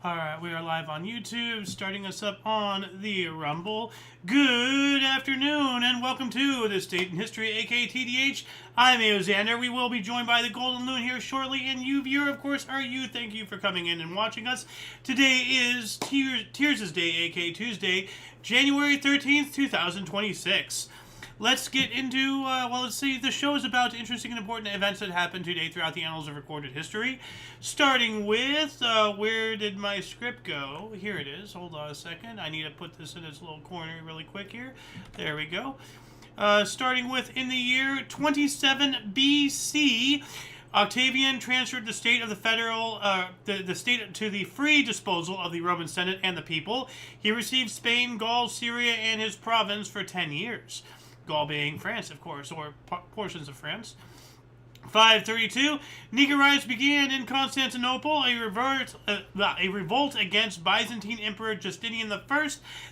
Alright, we are live on YouTube, starting us up on the Rumble. Good afternoon, and welcome to This Date in History, aka TDH. I'm Xander. We will be joined by the Golden Loon here shortly, and you, viewer, of course, are you. Thank you for coming in and watching us. Today is Tears' Day, aka Tuesday, January 13th, 2026. Let's get into, let's see, the show is about interesting and important events that happened today throughout the annals of recorded history. Starting with, where did my script go? Here it is. Hold on a second. I need to put this in its little corner really quick here. There we go. Starting with, in the year 27 BC, Octavian transferred the state of the federal, the state to the free disposal of the Roman Senate and the people. He received Spain, Gaul, Syria, and his province for 10 years. Gaul being France, of course, or portions of France. 532, Nika riots began in Constantinople, a revolt against Byzantine Emperor Justinian I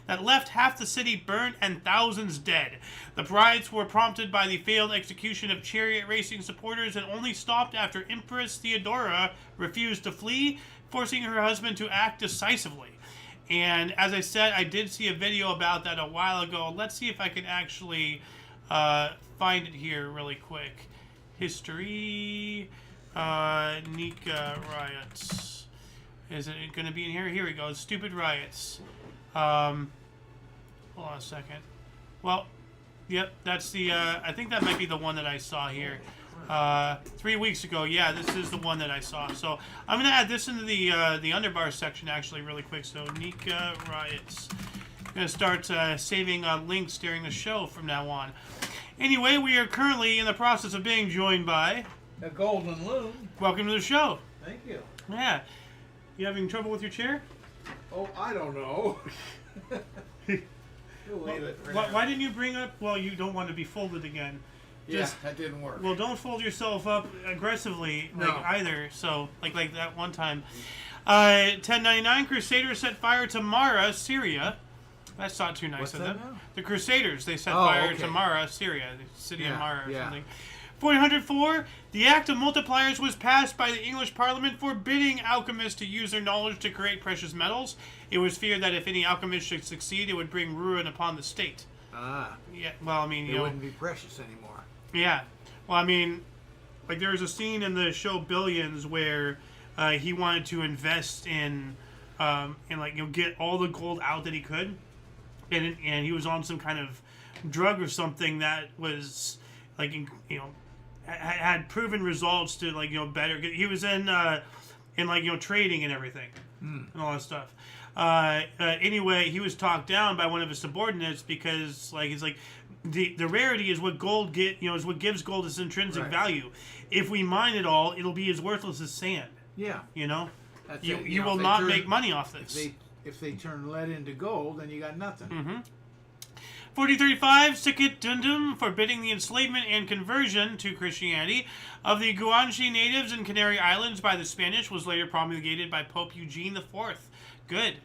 that left half the city burnt and thousands dead. The riots were prompted by the failed execution of chariot racing supporters and only stopped after Empress Theodora refused to flee, forcing her husband to act decisively. And as I said, I did see a video about that a while ago. Let's see if I can actually find it here really quick. History, Nika riots. Is it going to be in here? Here we go. Stupid riots. Hold on a second. Well, yep, that's the, I think that might be the one that I saw here. 3 weeks ago. Yeah, this is the one that I saw. So I'm going to add this into the underbar section actually really quick. So Nika riots. I'm going to start saving links during the show from now on. Anyway, we are currently in the process of being joined by the Golden Loon. Welcome to the show. Thank you. Yeah. You having trouble with your chair? Oh, I don't know. Why didn't you bring up? Well, you don't want to be folded again. Just, yeah, that didn't work. Well, don't fold yourself up aggressively either. So, like that one time. 1099, Crusaders set fire to Mara, Syria. That's not too nice of them. Now? The Crusaders, they set fire to Mara, Syria, the city of Mara or something. 404, the Act of Multipliers was passed by the English Parliament forbidding alchemists to use their knowledge to create precious metals. It was feared that if any alchemist should succeed, it would bring ruin upon the state. Ah. Yeah, well, I mean, it wouldn't be precious anymore. Yeah. Well, I mean, like there was a scene in the show Billions where he wanted to invest in like, get all the gold out that he could. And he was on some kind of drug or something that was like, had proven results to like, better. He was in like, trading and everything and all that stuff. Anyway, he was talked down by one of his subordinates because like, he's like, the rarity is what gold is what gives gold its intrinsic value. If we mine it all, it'll be as worthless as sand. Yeah. That's you will not make money off this. If they turn lead into gold, then you got nothing. 4035, Sicut Dundum, forbidding the enslavement and conversion to Christianity of the Guanche natives in Canary Islands by the Spanish, was later promulgated by Pope Eugene IV. Good.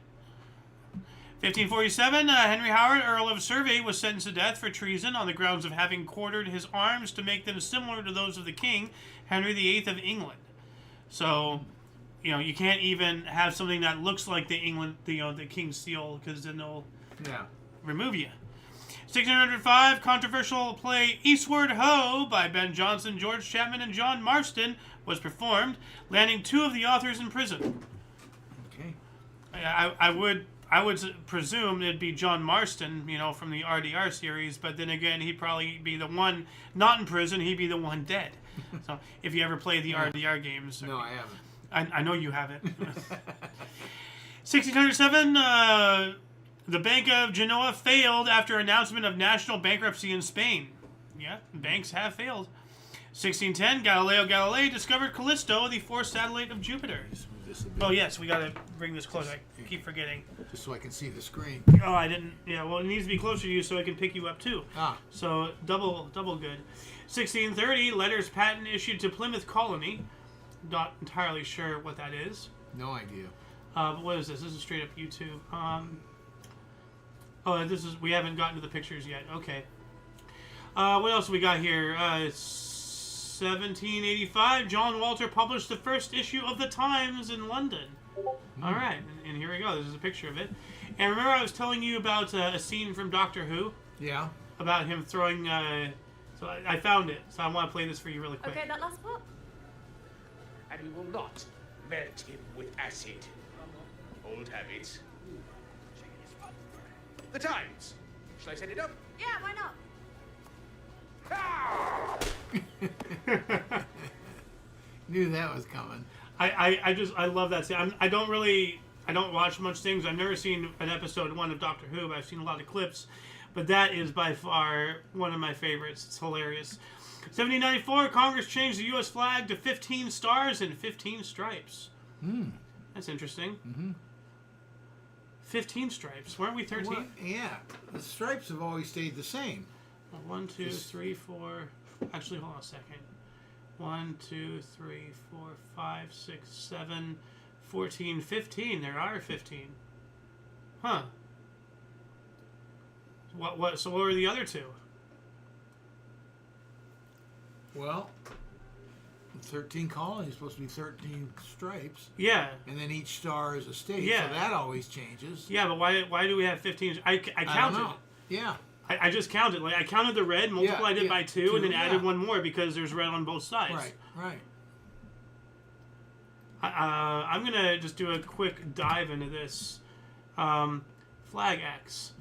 1547, Henry Howard, Earl of Surrey, was sentenced to death for treason on the grounds of having quartered his arms to make them similar to those of the King, Henry VIII of England. So, you can't even have something that looks like the King's seal, because then they'll remove you. 1605, controversial play Eastward Ho by Ben Jonson, George Chapman, and John Marston was performed, landing 2 of the authors in prison. Okay. I would presume it'd be John Marston, from the RDR series, but then again, he'd probably be the one not in prison, he'd be the one dead. So, if you ever play the RDR games. No, I haven't. I know you haven't. 1607, the Bank of Genoa failed after announcement of national bankruptcy in Spain. Yeah, banks have failed. 1610, Galileo Galilei discovered Callisto, the fourth satellite of Jupiter. Oh, yes, we got to bring this closer. I keep forgetting. Just so I can see the screen. Oh, I didn't. Yeah, well, it needs to be closer to you so I can pick you up, too. Ah. So, double good. 1630, letters patent issued to Plymouth Colony. Not entirely sure what that is. No idea. But what is this? This is straight up YouTube. We haven't gotten to the pictures yet. Okay. What else we got here? 1785, John Walter published the first issue of the Times in London. All right, and here we go. This is a picture of it. And remember I was telling you about a scene from Doctor Who? Yeah. About him throwing... so I found it, so I want to play this for you really quick. Okay, that last part. And we will not melt him with acid. Old habits. The Times. Shall I set it up? Yeah, why not? Ah! Knew that was coming. I love that scene. I don't watch much things. I've never seen an episode 1 of Doctor Who, but I've seen a lot of clips. But that is by far one of my favorites. It's hilarious. 1794, Congress changed the U.S. flag to 15 stars and 15 stripes. That's interesting. 15 stripes. Weren't we 13? Well, yeah. The stripes have always stayed the same. 1, 2, 3, 4. Actually, hold on a second. 1, 2, 3, 4, 5, 6, 7, 14, 15. There are 15. Huh. So what were the other two? Well, 13 colonies supposed to be 13 stripes. Yeah. And then each star is a state. Yeah. So that always changes. Yeah, but why do we have 15? I counted. I don't know. Yeah. I just counted. Like I counted the red, multiplied it by 2, and then added one more because there's red on both sides. Right. I'm gonna just do a quick dive into this. Flag X.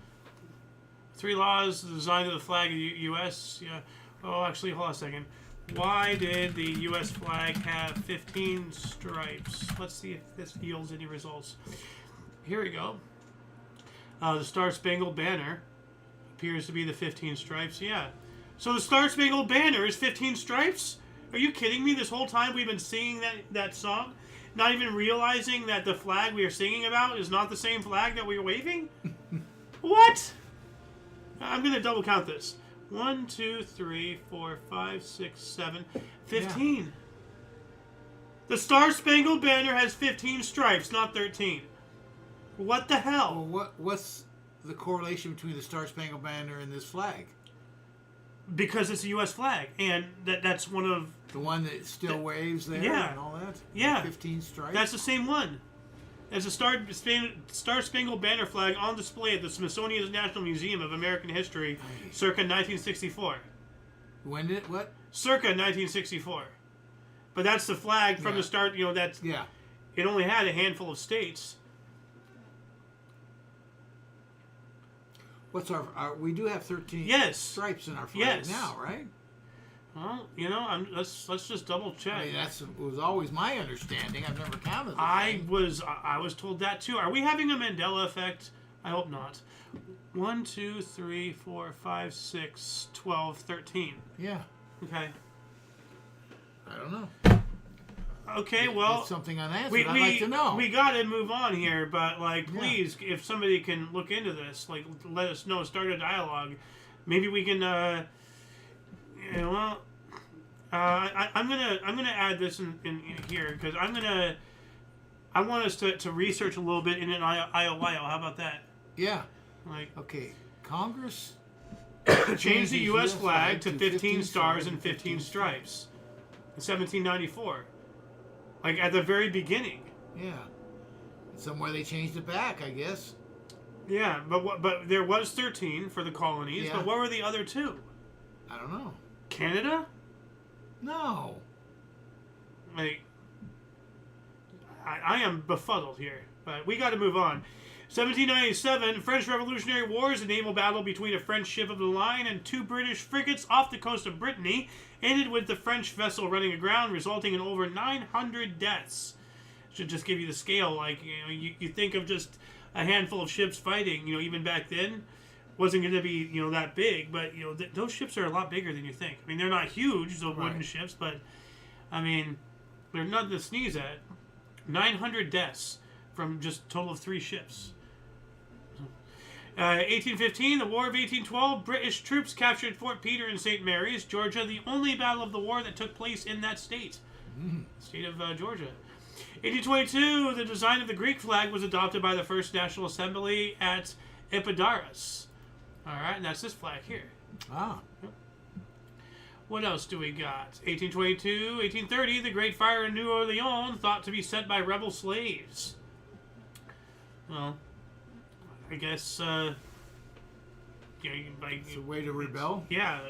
3 laws, the design of the flag of the U.S. Yeah. Oh, actually, hold on a second. Why did the U.S. flag have 15 stripes? Let's see if this yields any results. Here we go. The Star-Spangled Banner appears to be the 15 stripes. Yeah. So the Star-Spangled Banner is 15 stripes? Are you kidding me? This whole time we've been singing that song, not even realizing that the flag we are singing about is not the same flag that we are waving? What? I'm going to double count this. 1, 2, 3, 4, 5, 6, 7, 15. Yeah. The Star-Spangled Banner has 15 stripes, not 13. What the hell? Well, what's the correlation between the Star-Spangled Banner and this flag? Because it's a U.S. flag, and that's one of... The one that still waves there and all that? Yeah. 15 stripes? That's the same one. There's a Star-Spangled Banner flag on display at the Smithsonian's National Museum of American History, circa 1964. When did what? Circa 1964. But that's the flag from the start. That's It only had a handful of states. What's our we do have 13 stripes in our flag now, right? Well, let's just double check. I mean, was always my understanding. I've never counted. I was told that too. Are we having a Mandela effect? I hope not. 1, 2, 3, 4, 5, 6, 12, 13. Yeah. Okay. I don't know. Okay, well, it's something unanswered. I'd like to know. We got to move on here, but please, if somebody can look into this, let us know. Start a dialogue. Maybe we can. I'm gonna add this in here because I want us to research a little bit in an IOYO. How about that? Yeah. Okay, Congress changed the U.S. flag to 15 stars and 15 stripes in 1794. At the very beginning. Yeah. Somewhere they changed it back, I guess. Yeah, but there was 13 for the colonies. Yeah. But what were the other 2? I don't know. Canada? No. I am befuddled here, but we got to move on. 1797, French Revolutionary Wars, a naval battle between a French ship of the line and 2 British frigates off the coast of Brittany, ended with the French vessel running aground, resulting in over 900 deaths. Should just give you the scale. You think of just a handful of ships fighting. Even back then, wasn't going to be that big, but those ships are a lot bigger than you think. I mean, they're not huge, those wooden ships, but I mean, they're nothing to sneeze at. 900 deaths from just a total of 3 ships. 1815, the War of 1812, British troops captured Fort Peter in St. Mary's, Georgia, the only battle of the war that took place in that state. State of Georgia. 1822, the design of the Greek flag was adopted by the First National Assembly at Epidaurus. All right, and that's this flag here. Ah. What else do we got? 1822, 1830, the Great Fire in New Orleans, thought to be set by rebel slaves. Well, I guess, It's a way to rebel. yeah.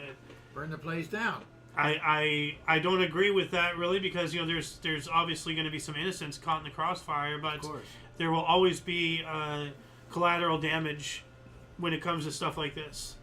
Burn the place down. I don't agree with that really, because there's obviously going to be some innocents caught in the crossfire, but Of course. there will always be collateral damage when it comes to stuff like this.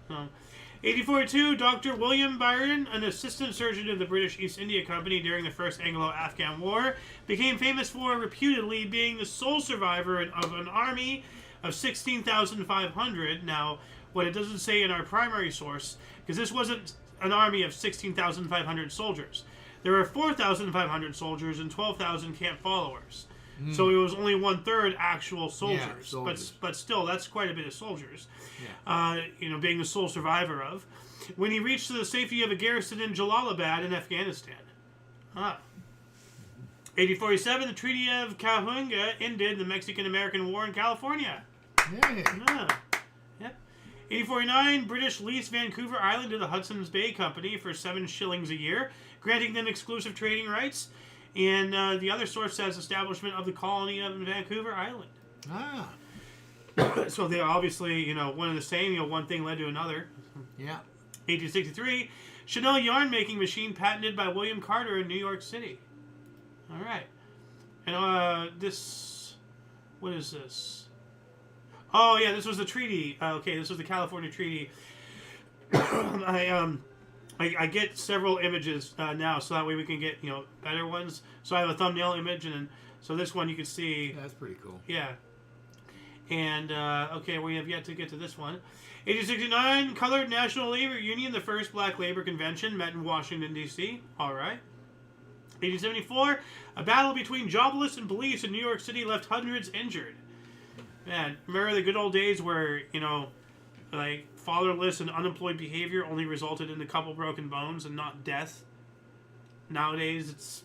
1842, Dr. William Byron, an assistant surgeon of the British East India Company during the First Anglo-Afghan War, became famous for reputedly being the sole survivor of an army of 16,500. Now, what it doesn't say in our primary source, because this wasn't an army of 16,500 soldiers. There were 4,500 soldiers and 12,000 camp followers. So it was only 1/3 actual soldiers. soldiers. But still, that's quite a bit of soldiers. Yeah. Being the sole survivor of. When he reached the safety of a garrison in Jalalabad in Afghanistan. 1847, the Treaty of Cahuenga ended the Mexican-American War in California. Hey. 1849, British leased Vancouver Island to the Hudson's Bay Company for 7 shillings a year, granting them exclusive trading rights. And the other source says establishment of the colony of Vancouver Island. So they're obviously, one and the same. One thing led to another. Yeah. 1863, Chanel yarn making machine patented by William Carter in New York City. All right. And what is this? Oh yeah, this was the treaty. Okay, this was the California Treaty. I get several images now, so that way we can get better ones. So I have a thumbnail image, and so this one you can see. Yeah, that's pretty cool. Yeah. And okay, we have yet to get to this one. 1869, Colored National Labor Union, the first Black Labor Convention, met in Washington D.C. All right. 1874, a battle between jobless and police in New York City left hundreds injured. Man, remember the good old days where like fatherless and unemployed behavior only resulted in a couple broken bones and not death. Nowadays, it's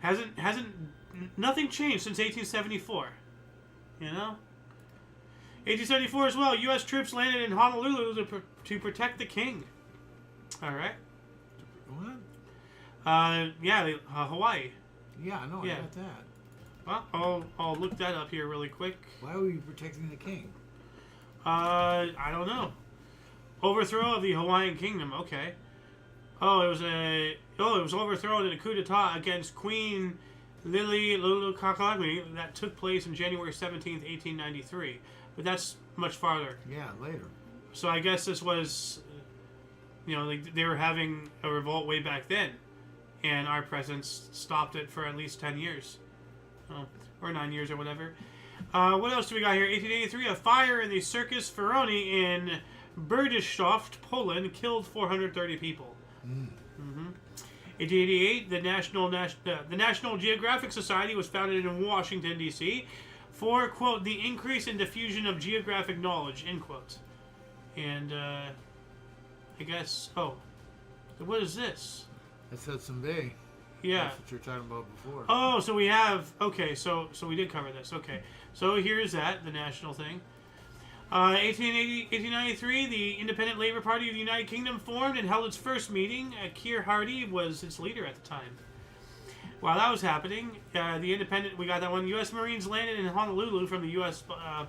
hasn't nothing changed since 1874. 1874 as well. U.S. troops landed in Honolulu to protect the king. All right. What? Hawaii. Yeah, I know. Yeah. I got that. Well, I'll look that up here really quick. Why were you protecting the king? I don't know. Overthrow of the Hawaiian Kingdom. Okay. It was overthrown in a coup d'etat against Queen Liliuokalani that took place on January 17th, 1893. But that's much farther. Yeah, later. So I guess this was, they were having a revolt way back then, and our presidents stopped it for at least 10 years. Or 9 years or whatever. What else do we got here? 1883, a fire in the Circus Ferroni in Berdyszów, Poland, killed 430 people. 1888, the National Geographic Society was founded in Washington, D.C. for, quote, the increase in diffusion of geographic knowledge, end quote. And, I guess, what is this? That's Hudson Bay. Yeah. That's what you were talking about before. Oh, so we have, okay, so we did cover this, okay. So here's that, the national thing. 1893, the Independent Labour Party of the United Kingdom formed and held its first meeting. Keir Hardie was its leader at the time. While that was happening, we got that one. U.S. Marines landed in Honolulu from the U.S.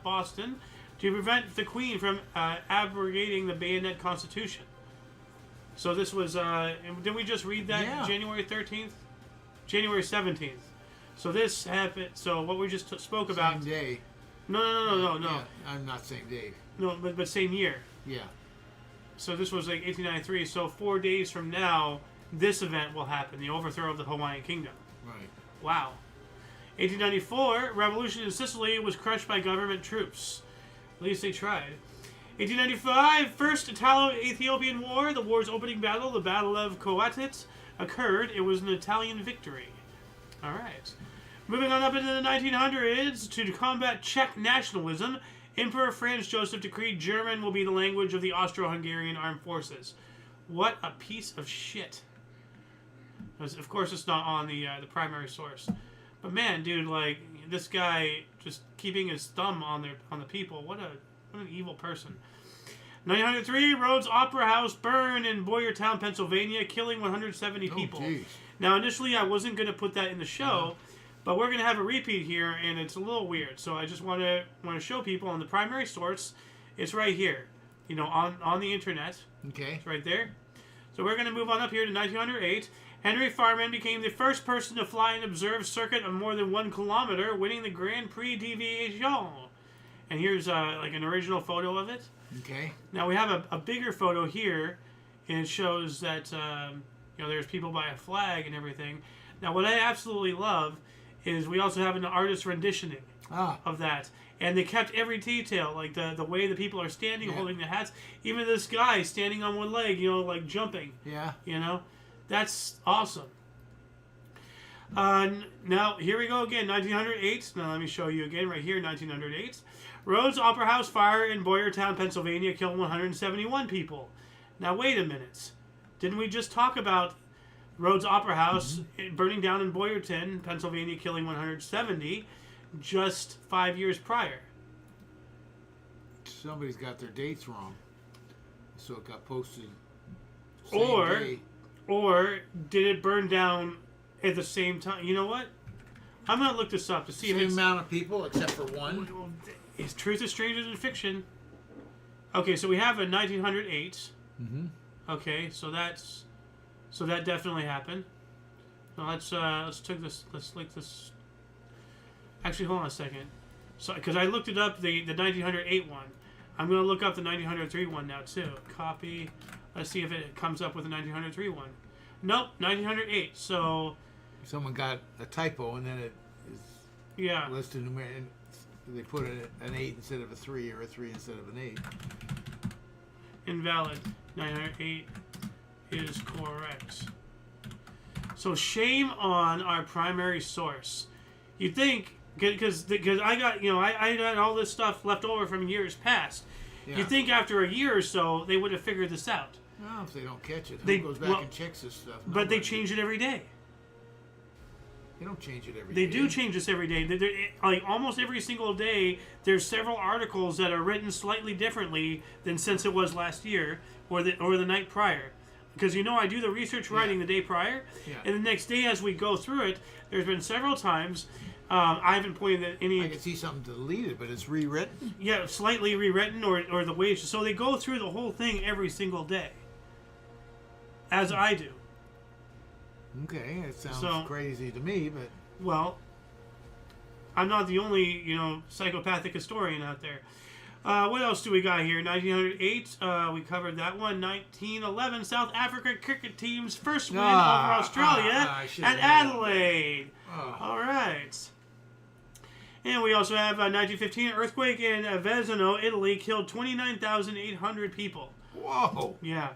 Boston to prevent the Queen from abrogating the Bayonet Constitution. So this was, didn't we just read that January 13th? January 17th. So this happened, so what we just spoke about. Same day. No. Yeah, I'm not same day. No, but same year. Yeah. So this was like 1893. So 4 days from now, this event will happen: the overthrow of the Hawaiian Kingdom. Right. Wow. 1894, revolution in Sicily was crushed by government troops. At least they tried. 1895, first Italo-Ethiopian War, the war's opening battle, the Battle of Coatit, occurred. It was an Italian victory. All right. Moving on up into the 1900s, to combat Czech nationalism, Emperor Franz Joseph decreed German will be the language of the Austro-Hungarian armed forces. What a piece of shit. Of course, it's not on the primary source. But man, dude, like, this guy just keeping his thumb on the people. What an evil person. 1903, Rhodes Opera House burned in Boyertown, Pennsylvania, killing 170 people. Geez. Now, initially, I wasn't going to put that in the show, But we're going to have a repeat here, and it's a little weird. So I just want to show people on the primary source. It's right here, you know, on the internet. Okay. It's right there. So we're going to move on up here to 1908. Henry Farman became the first person to fly an observed circuit of more than 1 kilometer, winning the Grand Prix d'Ejection. And here's like an original photo of it. Okay. Now we have a bigger photo here, and it shows that you know, there's people by a flag and everything. Now what I absolutely love is we also have an artist renditioning of that. And they kept every detail, like the way the people are standing, holding the hats. Even this guy standing on one leg, you know, like jumping. Yeah. You know? That's awesome. Now, here we go again, 1908. Now, let me show you again right here, 1908. Rhodes Opera House fire in Boyertown, Pennsylvania, killed 171 people. Now, wait a minute. Didn't we just talk about Rhodes Opera House burning down in Boyertown, Pennsylvania, killing 170 just 5 years prior? Somebody's got their dates wrong. So it got posted Or did it burn down at the same time? You know what? I'm going to look this up to see if it's... Same amount of people except for one. Is truth is stranger than fiction? Okay, so we have a 1908. Mm-hmm. Okay, so that definitely happened. Now let's take this. Let's link this. Actually, hold on a second. So, because I looked it up, the 1908 one. I'm going to look up the 1903 one now too. Copy. Let's see if it comes up with the 1903 one. Nope, 1908. So Someone got a typo and then it is listed and they put an 8 instead of a 3 or a 3 instead of an 8. Invalid. 908 is correct. So shame on our primary source. You'd think, because I got, you know, I got all this stuff left over from years past. Yeah. You'd think after a year or so they would have figured this out. Well, if they don't catch it, who goes back and checks this stuff? But they change it every day. They don't change it every day. They do change this every day. Like almost every single day, there's several articles that are written slightly differently than since it was last year or the night prior. Because, you know, I do the research writing the day prior, and the next day as we go through it, there's been several times I haven't pointed at any... I can see something deleted, but it's rewritten? Yeah, slightly rewritten or the way... So they go through the whole thing every single day. As I do. Okay, it sounds crazy to me, but... Well, I'm not the only, you know, psychopathic historian out there. What else do we got here? 1908, we covered that one. 1911, South Africa cricket team's first win over Australia at Adelaide. All right. And we also have 1915, earthquake in Vezano, Italy, killed 29,800 people. Whoa. Yeah.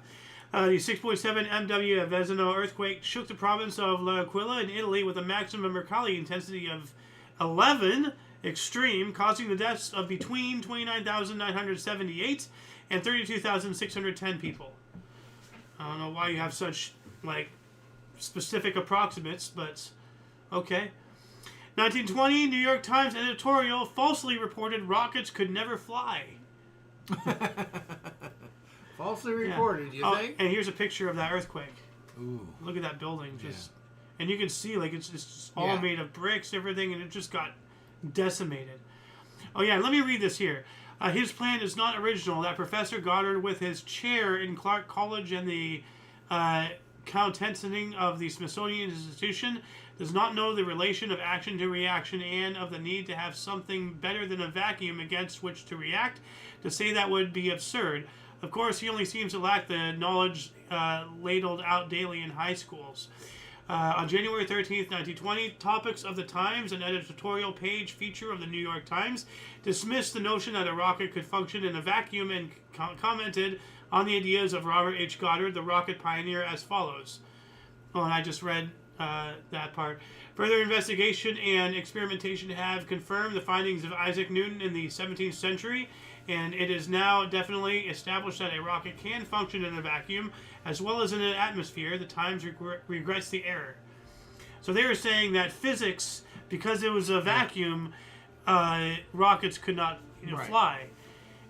The 6.7 MW Vezano earthquake shook the province of L'Aquila in Italy with a maximum Mercalli intensity of 11 extreme, causing the deaths of between 29,978 and 32,610 people. I don't know why you have such, like, specific approximates, but okay. 1920, New York Times editorial falsely reported rockets could never fly. Falsely reported, you think? And here's a picture of that earthquake. Ooh. Look at that building. And you can see, like, it's just all made of bricks, everything, and it just got decimated. Oh, yeah, let me read this here. His plan is not original. That Professor Goddard, with his chair in Clark College and the countenancing of the Smithsonian Institution, does not know the relation of action to reaction and of the need to have something better than a vacuum against which to react. To say that would be absurd. Of course, he only seems to lack the knowledge ladled out daily in high schools. On January 13th, 1920, Topics of the Times, an editorial page feature of the New York Times, dismissed the notion that a rocket could function in a vacuum and commented on the ideas of Robert H. Goddard, the rocket pioneer, as follows. Oh, and I just read that part. Further investigation and experimentation have confirmed the findings of Isaac Newton in the 17th century, and it is now definitely established that a rocket can function in a vacuum as well as in an atmosphere. The Times regrets the error. So they were saying that physics, because it was a vacuum, rockets could not fly.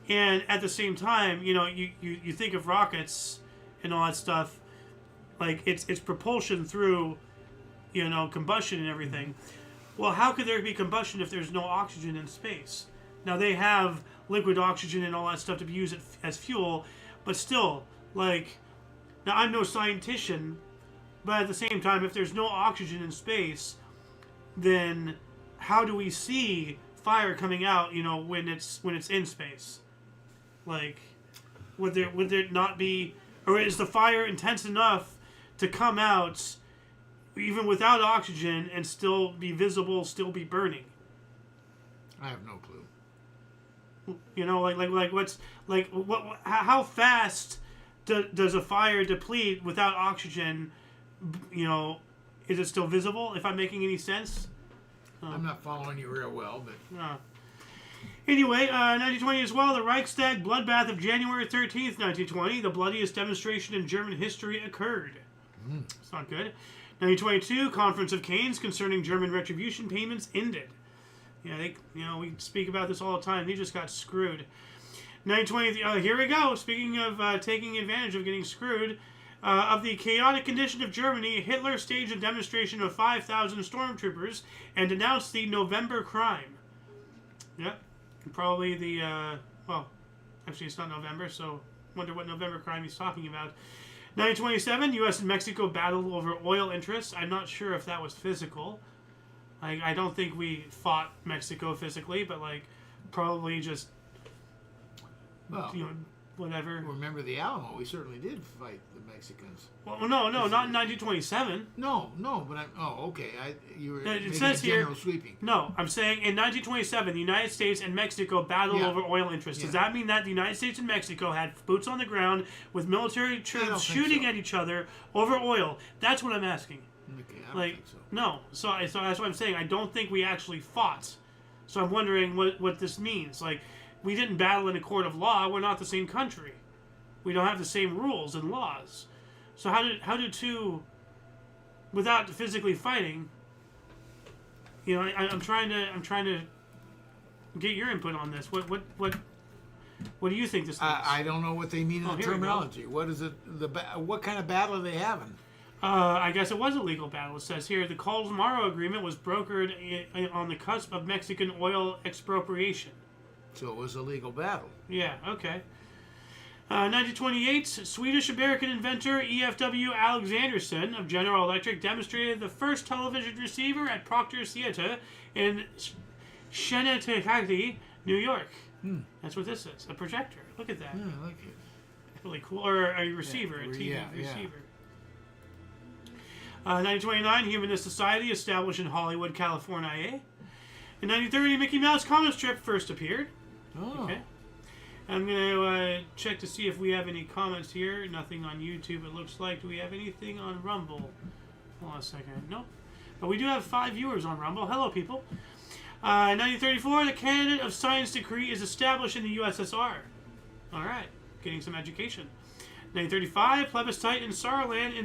And at the same time, you know, you think of rockets and all that stuff, like it's propulsion through, you know, combustion and everything. well, how could there be combustion if there's no oxygen in space? Now, they have liquid oxygen and all that stuff to be used as fuel, but still, like, now I'm no scientician, but at the same time, if there's no oxygen in space, then how do we see fire coming out, when it's in space? Like, would there not be, or is the fire intense enough to come out even without oxygen and still be visible, still be burning? I have no clue. How fast does a fire deplete without oxygen? Is it still visible? If I'm making any sense? I'm not following you real well, but... Anyway, 1920 as well, the Reichstag bloodbath of January 13th, 1920, the bloodiest demonstration in German history occurred. It's not good. 1922, Conference of Canes concerning German retribution payments ended. We speak about this all the time. They just got screwed. 1920, here we go. Speaking of taking advantage of getting screwed, of the chaotic condition of Germany, Hitler staged a demonstration of 5,000 stormtroopers and denounced the November crime. Yep. Probably the, actually it's not November, so wonder what November crime he's talking about. 1927, U.S. and Mexico battled over oil interests. I'm not sure if that was physical. I don't think we fought Mexico physically, but, probably just, whatever. Remember the Alamo? We certainly did fight the Mexicans. Well, no, not in 1927. No, but okay. You were It making says a here, general sweeping. No, I'm saying in 1927, the United States and Mexico battled over oil interests. Does that mean that the United States and Mexico had boots on the ground with military troops shooting at each other over oil? That's what I'm asking. Okay, I don't think so. No. So that's what I'm saying. I don't think we actually fought. So I'm wondering what this means. We didn't battle in a court of law. We're not the same country. We don't have the same rules and laws. So how do two, without physically fighting? I'm trying to get your input on this. What do you think this means? I don't know what they mean in the terminology. What is it? What kind of battle are they having? I guess it was a legal battle. It says here the Colmaro Agreement was brokered on the cusp of Mexican oil expropriation. So it was a legal battle. Yeah, okay. 1928, Swedish-American inventor E.F.W. Alexanderson of General Electric demonstrated the first television receiver at Proctor's Theatre in Schenectady, New York. That's what this is, a projector. Look at that. Yeah, I like it. Really cool. Or a receiver, a TV receiver. 1929, Humanist Society established in Hollywood, California. In 1930, Mickey Mouse comic strip first appeared. Oh. Okay. I'm going to check to see if we have any comments here. Nothing on YouTube, it looks like. Do we have anything on Rumble? Hold on a second. Nope. But we do have 5 viewers on Rumble. Hello, people. 1934, the candidate of science decree is established in the USSR. All right. Getting some education. 1935, plebiscite in Saarland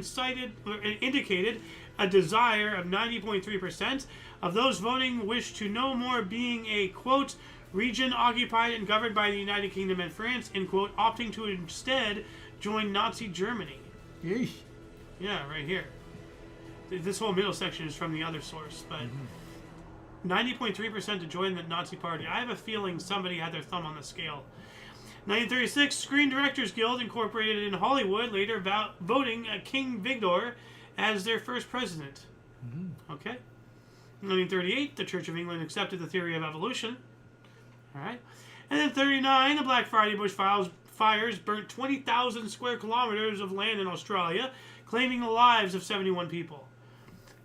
indicated a desire of 90.3% of those voting wished to no more being a, quote, region occupied and governed by the United Kingdom and France, end quote, opting to instead join Nazi Germany. Yeesh. Yeah, right here. This whole middle section is from the other source, but 90.3% to join the Nazi Party. I have a feeling somebody had their thumb on the scale. 1936, Screen Directors Guild incorporated in Hollywood, later voting King Victor as their first president. Okay. 1938, the Church of England accepted the theory of evolution. All right. And then 1939, the Black Friday bush fires burnt 20,000 square kilometers of land in Australia, claiming the lives of 71 people.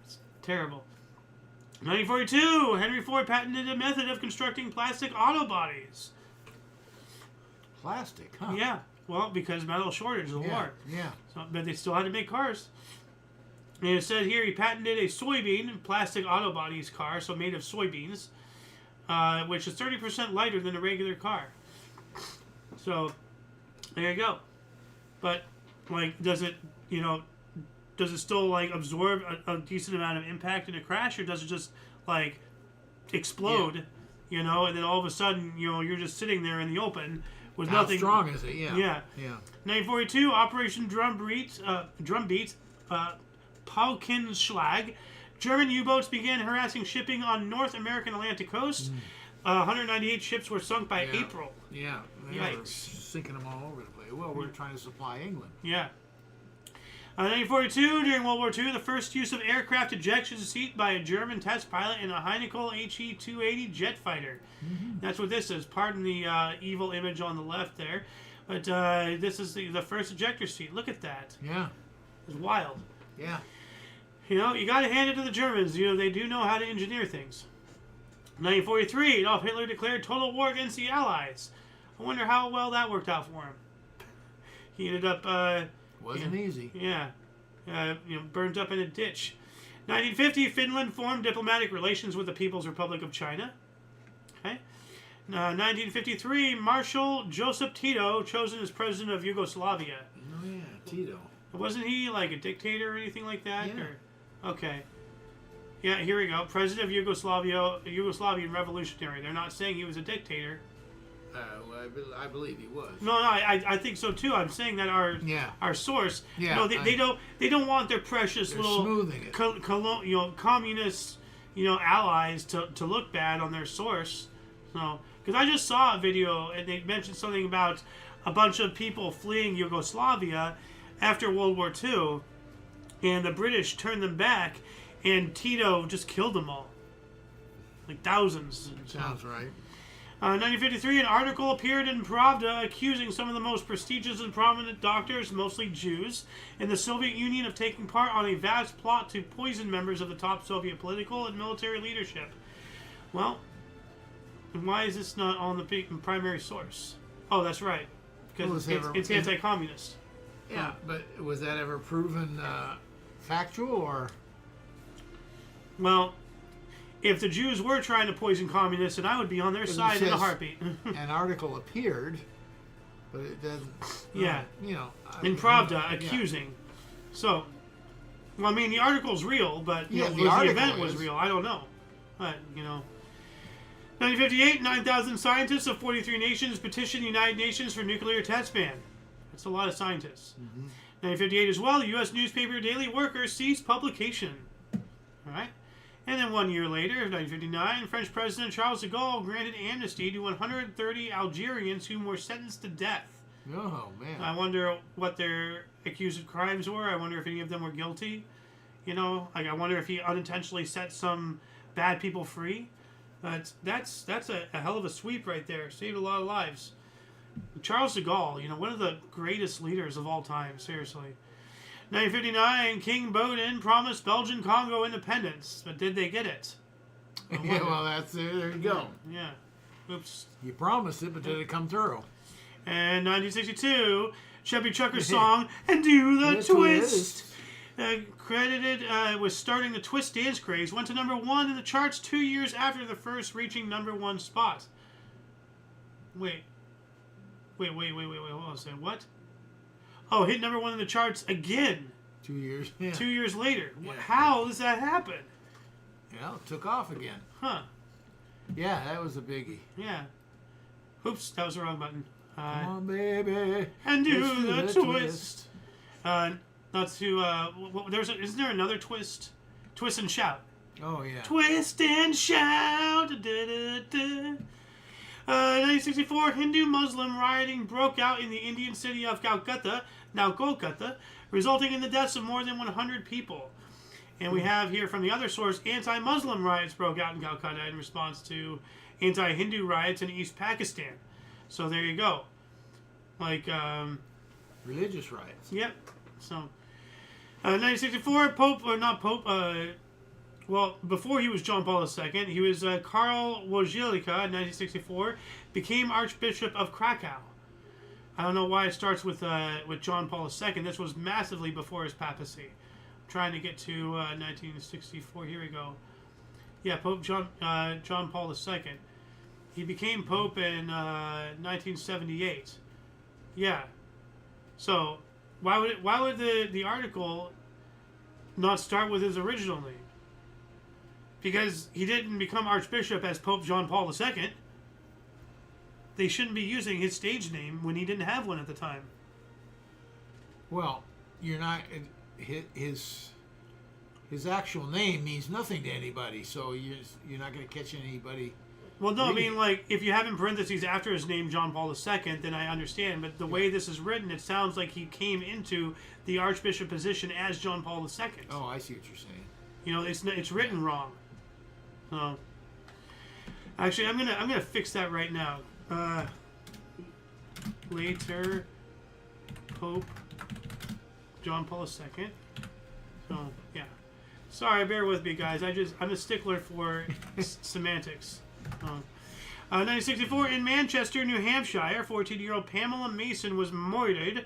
It's terrible. 1942, Henry Ford patented a method of constructing plastic auto bodies. Plastic, huh? Yeah. Well, because metal shortage, the war. Yeah. So, but they still had to make cars. And it said here he patented a soybean plastic auto bodies car, so made of soybeans, which is 30% lighter than a regular car. So there you go. But does it still absorb a decent amount of impact in a crash, or does it just explode? Yeah. And then all of a sudden you're just sitting there in the open with nothing. How strong is it? Yeah. Yeah. 1942, Operation Drumbeat, Paukenschlag, German U-boats began harassing shipping on North American Atlantic coast. 198 ships were sunk by April. Yeah. They were sinking them all over the place. Well, we're trying to supply England. Yeah. 1942, during World War II, the first use of aircraft ejection seat by a German test pilot in a Heinkel HE-280 jet fighter. That's what this is. Pardon the evil image on the left there. But this is the first ejector seat. Look at that. Yeah. It's wild. Yeah. You know, you got to hand it to the Germans. You know, they do know how to engineer things. 1943, Adolf Hitler declared total war against the Allies. I wonder how well that worked out for him. He ended up... Wasn't easy. Yeah. Burned up in a ditch. 1950, Finland formed diplomatic relations with the People's Republic of China. Okay. 1953, Marshal Joseph Tito chosen as president of Yugoslavia. Oh, yeah, Tito. Wasn't he like a dictator or anything like that? Yeah. Okay. Yeah, here we go. President of Yugoslavia, Yugoslavian revolutionary. They're not saying he was a dictator. I believe he was. No, I think so too. I'm saying that our source. Yeah. No, they don't want their precious little smoothing it. Communist allies to look bad on their source. So because I just saw a video and they mentioned something about a bunch of people fleeing Yugoslavia after World War II, and the British turned them back, and Tito just killed them all, like thousands. Sounds right. 1953, an article appeared in Pravda accusing some of the most prestigious and prominent doctors, mostly Jews, in the Soviet Union of taking part on a vast plot to poison members of the top Soviet political and military leadership. Well, why is this not on the primary source? Oh, that's right. Because it's anti-communist. Yeah, but was that ever proven factual or? Well, if the Jews were trying to poison communists, then I would be on their side in a heartbeat. An article appeared, but it doesn't. Yeah. In Pravda, accusing. Yeah. So, well, I mean, the article's real, but the event was real. I don't know. But, 1958, 9,000 scientists of 43 nations petitioned the United Nations for nuclear test ban. That's a lot of scientists. 1958 as well, the U.S. newspaper Daily Worker ceased publication. All right. And then 1 year later, 1959, French President Charles de Gaulle granted amnesty to 130 Algerians who were sentenced to death. Oh, man. I wonder what their accused crimes were. I wonder if any of them were guilty. I wonder if he unintentionally set some bad people free. But that's a hell of a sweep right there. Saved a lot of lives. Charles de Gaulle, one of the greatest leaders of all time, seriously. 1959, King Baudin promised Belgian Congo independence, but did they get it? Yeah, well, there you go. Yeah. Oops. You promised it, but did it come through? And 1962, Chubby Chucker's song, And Do the Twist. Credited with starting the twist dance craze, went to #1 in the charts 2 years after the first reaching #1 spot. Wait, hold on a second. What? Oh, hit #1 in the charts again. 2 years. Yeah. 2 years later. Yeah. How does that happen? Yeah, it took off again. Huh. Yeah, that was a biggie. Yeah. Oops, that was the wrong button. Come on, baby. And do the twist. Not to, isn't there another twist? Twist and shout. Oh, yeah. Twist and shout. 1964, Hindu-Muslim rioting broke out in the Indian city of Calcutta, now Kolkata, resulting in the deaths of more than 100 people. And we have here from the other source, anti-Muslim riots broke out in Calcutta in response to anti-Hindu riots in East Pakistan. So there you go. Like, religious riots. Yep. So, 1964, before he was John Paul II, he was Karl Wojtyła in 1964, became Archbishop of Krakow. I don't know why it starts with John Paul II. This was massively before his papacy. I'm trying to get to 1964. Here we go. Yeah, Pope John Paul II. He became Pope in 1978. Yeah. So why would the article not start with his original name? Because he didn't become Archbishop as Pope John Paul II. They shouldn't be using his stage name when he didn't have one at the time. Well, you're not his his actual name means nothing to anybody, so you're not going to catch anybody. Well, no, I mean, like, if you have in parentheses after his name John Paul II, then I understand. But the way this is written, it sounds like he came into the Archbishop position as John Paul II. Oh, I see what you're saying. You know, it's written wrong. So, actually, I'm gonna fix that right now. Later, Pope John Paul II. So, yeah. Sorry, bear with me, guys. I'm a stickler for semantics. 1964, in Manchester, New Hampshire, 14-year-old Pamela Mason was murdered.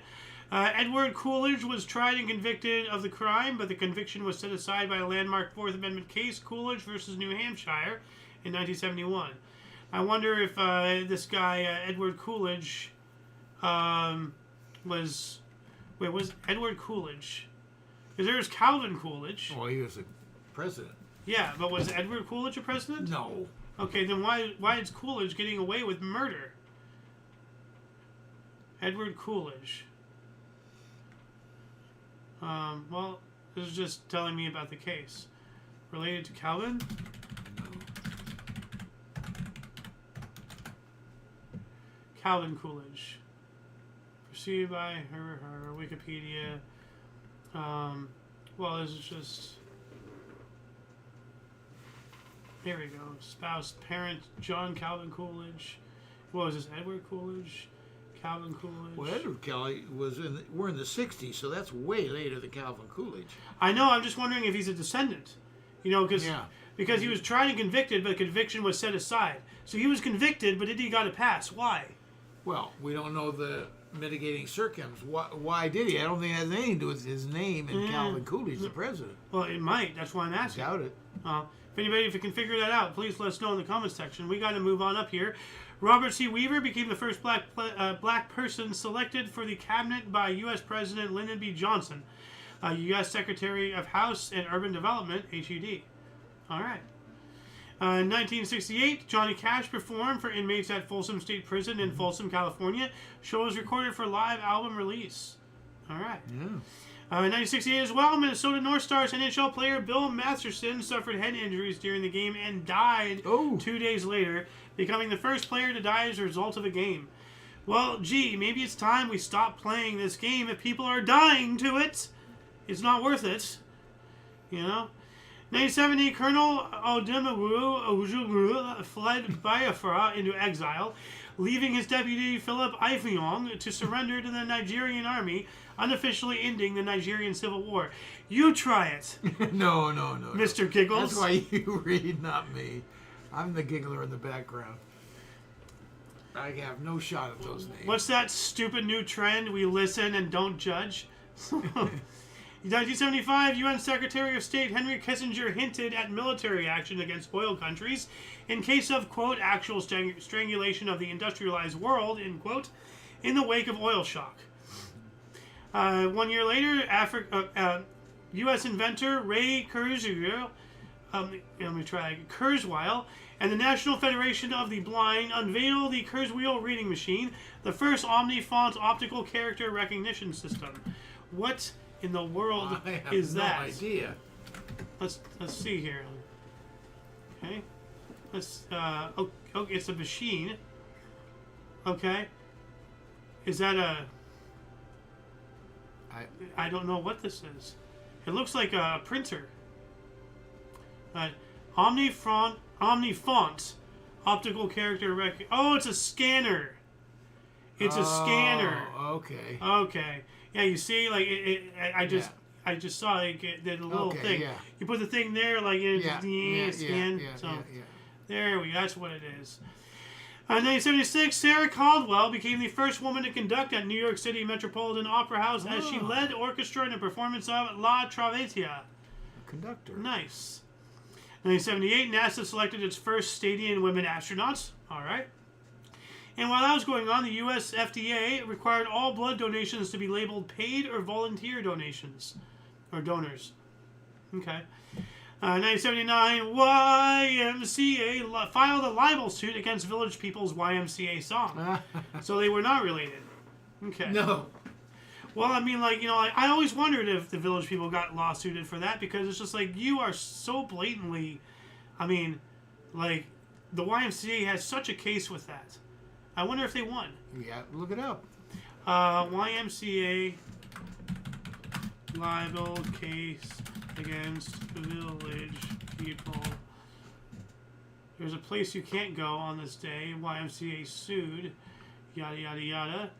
Edward Coolidge was tried and convicted of the crime, but the conviction was set aside by a landmark Fourth Amendment case, Coolidge versus New Hampshire, in 1971. I wonder if this guy, Edward Coolidge, was Edward Coolidge? Because there was Calvin Coolidge. Oh, he was a president. Yeah, but was Edward Coolidge a president? No. Okay, then why is Coolidge getting away with murder? Edward Coolidge. Well, this is just telling me about the case. Related to Calvin? Calvin Coolidge. Perceived by her Wikipedia. Well, this is just... Here we go. Spouse, parent, John Calvin Coolidge. What was this? Edward Coolidge? Calvin Coolidge? Well, Edward Kelly we're in the 60s, so that's way later than Calvin Coolidge. I know, I'm just wondering if he's a descendant. You know, because he was tried and convicted, but the conviction was set aside. So he was convicted, but he got a pass. Why? Well, we don't know the mitigating circumstances. Why did he? I don't think it has anything to do with his name and Calvin Coolidge, the president. Well, it might. That's why I'm asking. I doubt it. If you can figure that out, please let us know in the comments section. We got to move on up here. Robert C. Weaver became the first black person selected for the cabinet by U.S. President Lyndon B. Johnson, U.S. Secretary of House and Urban Development, HUD. All right. In 1968, Johnny Cash performed for inmates at Folsom State Prison in Folsom, California. Show was recorded for live album release. All right. Yeah. In 1968 as well, Minnesota North Stars NHL player Bill Masterson suffered head injuries during the game and died 2 days later, becoming the first player to die as a result of a game. Well, gee, maybe it's time we stop playing this game if people are dying to it. It's not worth it. You know? 1970, Colonel Odemawu Ojukwu fled Biafra into exile, leaving his deputy Philip Ifeong to surrender to the Nigerian army, unofficially ending the Nigerian Civil War. You try it. No. Mr. Giggles. That's why you read, not me. I'm the giggler in the background. I have no shot at those names. What's that stupid new trend? We listen and don't judge. 1975, UN Secretary of State Henry Kissinger hinted at military action against oil countries in case of, quote, actual strangulation of the industrialized world, end quote, in the wake of oil shock. 1 year later, U.S. inventor Ray Kurzweil, Kurzweil and the National Federation of the Blind unveiled the Kurzweil reading machine, the first omni-font optical character recognition system. What in the world is that? I have no idea. Let's see here. Okay. Let's it's a machine. Okay. Is that a I don't know what this is. It looks like a printer. Omnifont optical character oh, it's a scanner. It's a scanner. Okay. Okay. Yeah, you see, like I just saw like the little thing. Yeah. You put the thing there, like scan. Yeah. There we go. That's what it is. In 1976, Sarah Caldwell became the first woman to conduct at New York City Metropolitan Opera House as she led orchestra in a performance of La Traviata. Conductor. Nice. 1978, NASA selected its first Stadian women astronauts. All right. And while that was going on, the U.S. FDA required all blood donations to be labeled paid or volunteer donations. Or donors. Okay. 1979, YMCA filed a libel suit against Village People's YMCA song. So they were not related. Okay. No. Well, I mean, like, I always wondered if the Village People got lawsuited for that, because it's just like, you are so blatantly, I mean, like, the YMCA has such a case with that. I wonder if they won. Yeah, look it up. YMCA libel case against Village People. There's a place you can't go on this day. YMCA sued. Yada, yada, yada.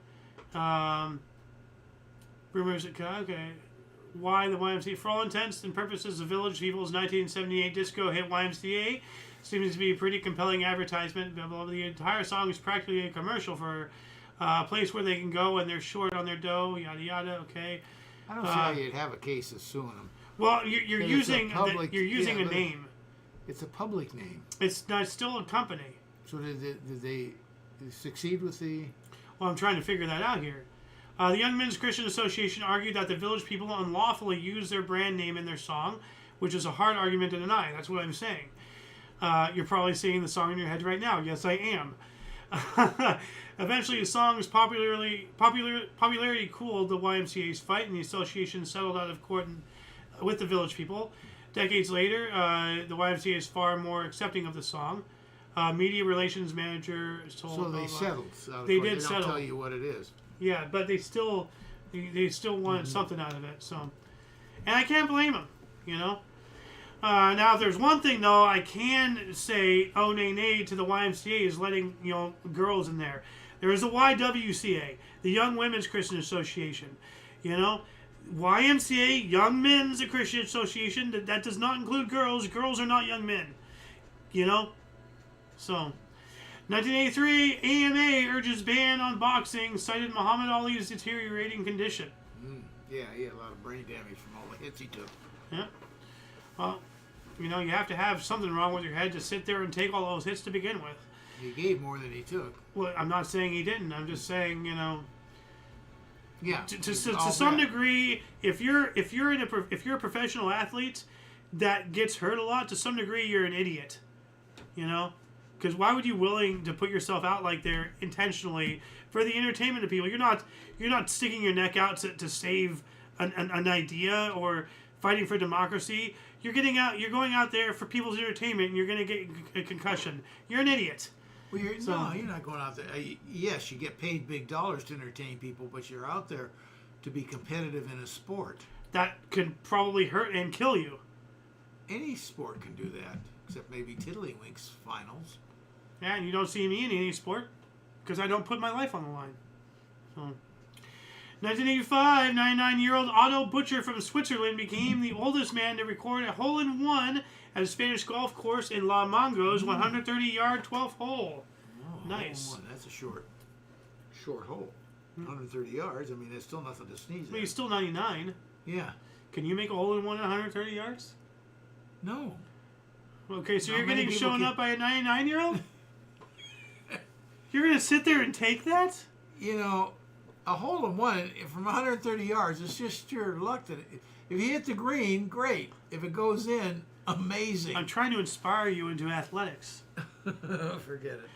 Rumors that, okay. Why the YMCA? For all intents and purposes, the Village People's 1978 disco hit YMCA seems to be a pretty compelling advertisement. Blah, blah, blah. The entire song is practically a commercial for a place where they can go when they're short on their dough. Yada, yada, okay. I don't see how you'd have a case of suing them. Well, you're using you're using a name. It's a public name. It's not still a company. So did they succeed with the? Well, I'm trying to figure that out here. The Young Men's Christian Association argued that the Village People unlawfully used their brand name in their song, which is a hard argument to deny. That's what I'm saying. You're probably singing the song in your head right now. Yes, I am. Eventually, the song's popularity cooled the YMCA's fight, and the association settled out of court with the Village People. Decades later, the YMCA is far more accepting of the song. Media relations manager told. So they settled. They did settle. They don't tell you what it is. Yeah, but they still wanted something out of it. So, and I can't blame them. Now, if there's one thing though, I can say, oh nay nay to the YMCA is letting girls in there. There is the YWCA, the Young Women's Christian Association. YMCA, Young Men's Christian Association. That does not include girls. Girls are not young men. So. 1983, AMA urges ban on boxing, cited Muhammad Ali's deteriorating condition. Yeah, he had a lot of brain damage from all the hits he took. Yeah. Well, you have to have something wrong with your head to sit there and take all those hits to begin with. He gave more than he took. Well, I'm not saying he didn't. I'm just saying, Yeah. To some degree, if you're a professional athlete that gets hurt a lot, to some degree you're an idiot. Because why would you willing to put yourself out like there intentionally for the entertainment of people? You're not sticking your neck out to save an idea or fighting for democracy. You're going out there for people's entertainment, and you're going to get a concussion. You're an idiot. Well, you're not going out there. Yes, you get paid big dollars to entertain people, but you're out there to be competitive in a sport. That could probably hurt and kill you. Any sport can do that, except maybe Tiddlywinks finals. Yeah, and you don't see me in any sport because I don't put my life on the line. So, 1985, 99-year-old Otto Butcher from Switzerland became the oldest man to record a hole-in-one at a Spanish golf course in La Mongo's 130-yard 12th hole. Oh, nice. Hole-in-one. That's a short hole. 130 yards. I mean, there's still nothing to sneeze at. Well, he's still 99. Yeah. Can you make a hole-in-one at 130 yards? No. Okay, so you're getting shown up by a 99-year-old? You're going to sit there and take that? A hole-in-one from 130 yards, it's just sheer luck that if you hit the green, great. If it goes in, amazing. I'm trying to inspire you into athletics. Forget it.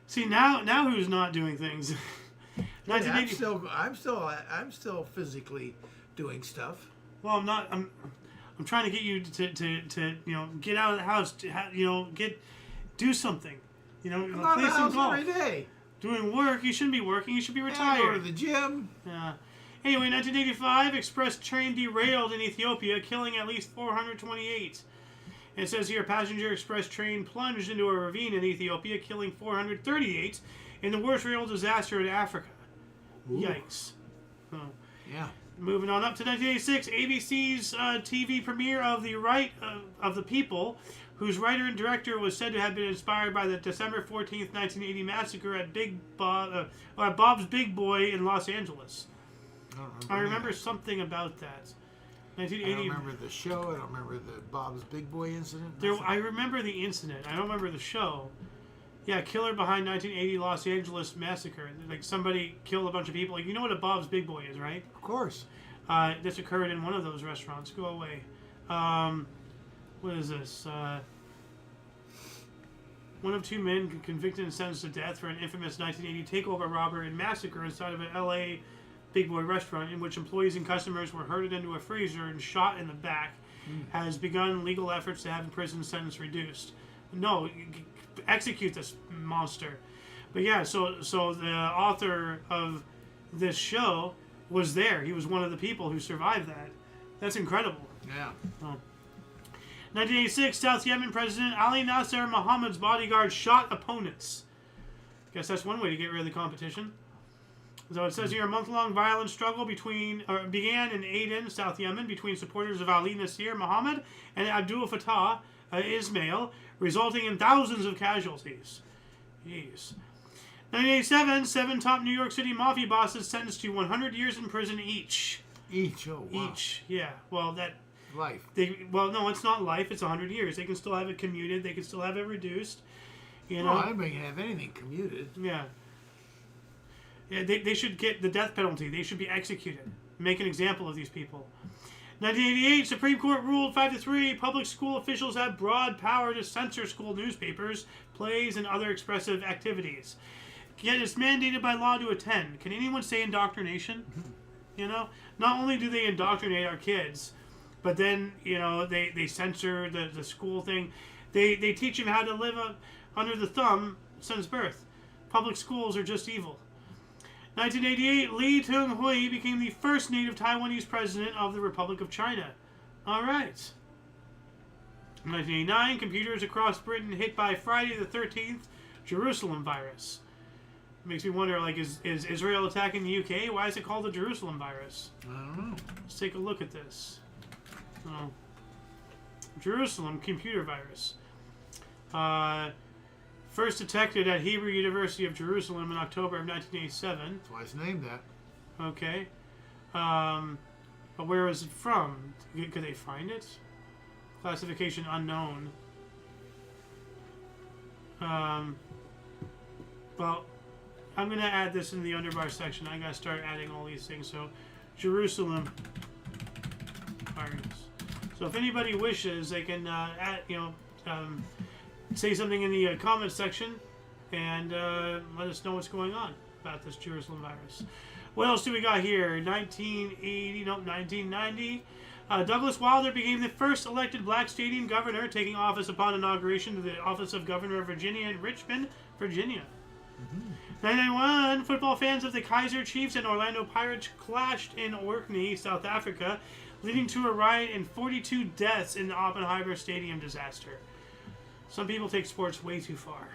See, now who's not doing things? I'm still physically doing stuff. Well, I'm not. I'm trying to get you to get out of the house. Do something. I'm out of the house every day. Doing work. You shouldn't be working. You should be retired. Go to the gym. Yeah. Anyway, 1985, express train derailed in Ethiopia, killing at least 428. And it says here, passenger express train plunged into a ravine in Ethiopia, killing 438 in the worst rail disaster in Africa. Ooh. Yikes. Oh. Yeah. Moving on up to 1986, ABC's TV premiere of The Right of the People, whose writer and director was said to have been inspired by the December 14th, 1980 massacre at Bob's Big Boy in Los Angeles. I remember something about that. 1980. I don't remember the show. I don't remember the Bob's Big Boy incident. I remember the incident. I don't remember the show. Yeah, killer behind 1980 Los Angeles massacre. Like somebody killed a bunch of people. Like, you know what a Bob's Big Boy is, right? Of course. This occurred in one of those restaurants. Go away. What is this? One of two men convicted and sentenced to death for an infamous 1980 takeover robbery and massacre inside of an L.A. Big Boy restaurant, in which employees and customers were herded into a freezer and shot in the back, has begun legal efforts to have the prison sentence reduced. No, execute this monster. But yeah, so the author of this show was there. He was one of the people who survived that. That's incredible. Yeah. Oh. 1986, South Yemen President Ali Nasser Mohammed's bodyguard shot opponents. Guess that's one way to get rid of the competition. So it says here, a month-long violent struggle began in Aden, South Yemen, between supporters of Ali Nasser Mohammed and Abdul Fattah Ismail, resulting in thousands of casualties. Jeez. 1987, 7 top New York City mafia bosses sentenced to 100 years in prison each. Each, oh wow. Each, yeah. Well, that... Life. Well, no, it's not life. It's 100 years. They can still have it commuted. They can still have it reduced. You know? Well, I don't think they can have anything commuted. Yeah. Yeah, they should get the death penalty. They should be executed. Make an example of these people. 1988, Supreme Court ruled 5-3. Public school officials have broad power to censor school newspapers, plays, and other expressive activities. Yet it's mandated by law to attend. Can anyone say indoctrination? You know? Not only do they indoctrinate our kids, but then, you know, they censor the school thing. They teach them how to live under the thumb since birth. Public schools are just evil. 1988, Lee Teng-hui became the first native Taiwanese president of the Republic of China. All right. 1989, computers across Britain hit by Friday the 13th Jerusalem virus. Makes me wonder, like, is Israel attacking the UK? Why is it called the Jerusalem virus? I don't know. Let's take a look at this. Oh. Jerusalem computer virus. First detected at Hebrew University of Jerusalem in October of 1987. That's why it's named that. Okay. But where was it from? Could they find it? Classification unknown. Well, I'm going to add this in the underbar section. I got to start adding all these things. So, Jerusalem virus. So if anybody wishes, they can add, say something in the comment section and let us know what's going on about this Jerusalem virus. What else do we got here? 1990. Douglas Wilder became the first elected black stadium governor, taking office upon inauguration to the office of governor of Virginia in Richmond, Virginia. 1991, football fans of the Kaiser Chiefs and Orlando Pirates clashed in Orkney, South Africa, leading to a riot and 42 deaths in the Oppenheimer Stadium disaster. Some people take sports way too far.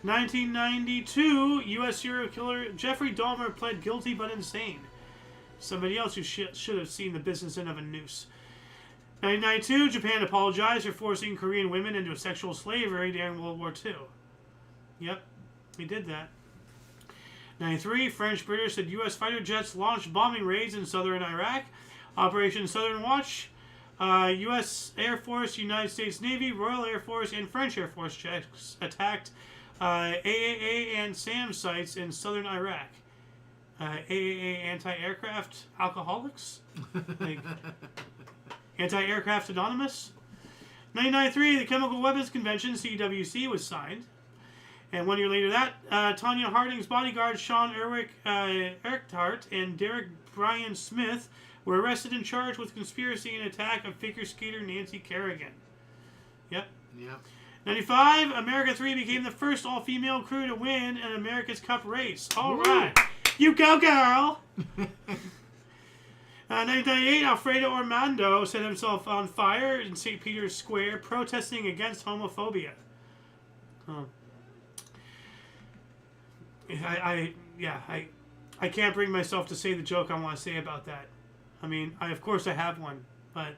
1992, U.S. serial killer Jeffrey Dahmer pled guilty but insane. Somebody else who should have seen the business end of a noose. 1992, Japan apologized for forcing Korean women into sexual slavery during World War II. Yep, we did that. 93, French, British, and U.S. fighter jets launched bombing raids in southern Iraq. Operation Southern Watch. U.S. Air Force, United States Navy, Royal Air Force, and French Air Force jets attacked AAA and SAM sites in southern Iraq. AAA anti-aircraft alcoholics? Like, Anti-Aircraft Anonymous? 1993, the Chemical Weapons Convention, CWC, was signed. And 1 year later that, Tanya Harding's bodyguards Sean Erkhart and Derek Bryan Smith were arrested and charged with conspiracy and attack of figure skater Nancy Kerrigan. Yep. 95, America 3 became the first all-female crew to win an America's Cup race. All right. You go, girl! 1998, Alfredo Armando set himself on fire in St. Peter's Square, protesting against homophobia. Huh. I can't bring myself to say the joke I want to say about that. I mean, of course I have one, but